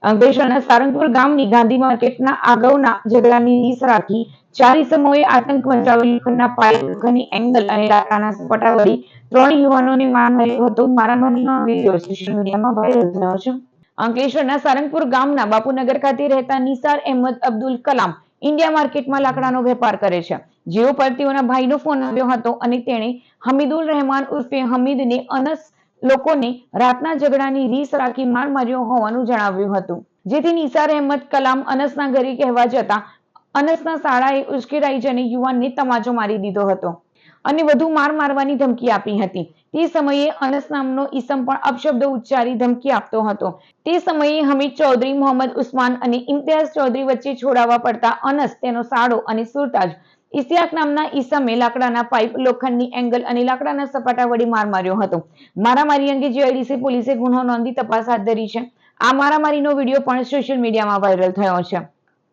અંકલેશ્વરના સારંગપુર ગામની ગાંધી માર્કેટના આગળના ઝઘડાની રીસ રાખી 4 ઇસમોએ આતંક મચાવી લોખંડના પાઇપ, લોખંડની એંગલ અને લાકડાના સપાટા વડે 3 યુવાનોને માર માર્યો હતો. મારામારીનો વિડીયો સોશિયલ મીડિયામાં વાયરલ થયો છે. અંકલેશ્વરના સારંગપુર ગામના બાપુનગર ખાતે રહેતા નિસાર અહેમદ અબ્દુલ કલામ ઇન્ડિયા માર્કેટમાં લાકડાનો વેપાર કરે છે. જેઓ પર તેઓના ભાઈનો ફોન આવ્યો હતો અને તેણે હમીદુલ રહેમાન ઉર્ફે હમીદને અનસ લોકોને રાતના ઝઘડાની રીસ રાખી માર માર્યો હોવાનું જણાવ્યું હતું. જેથી નિસાર અહેમદ કલામ અનસના ઘરે કહેવા જતા અનસના શાળાએ ઉશ્કેરાઈ જઈને યુવાનને તમાચો મારી દીધો હતો અને વધુ માર મારવાની ધમકી આપી હતી. તે સમયે અનસ નામનો ઈસમ પણ અપશબ્દો ઉચ્ચારી ધમકી આપતો હતો. તે સમયે હમીદ ચૌધરી, મોહમ્મદ ઉસ્માન અને ઇમ્તિયાઝ ચૌધરી વચ્ચે છોડાવવા પડતા અનસ, તેનો સાડો અને સુરતાજ ઇશિયાક નામના ઈસમે લાકડાના પાઇપ, લોખંડની એંગલ અને લાકડાના સપાટા વડે માર માર્યો હતો. મારામારી અંગે જીઆઈડીસી પોલીસે ગુનો નોંધી તપાસ હાથ ધરી છે. આ મારામારીનો વિડીયો પણ સોશિયલ મીડિયામાં વાયરલ થયો છે.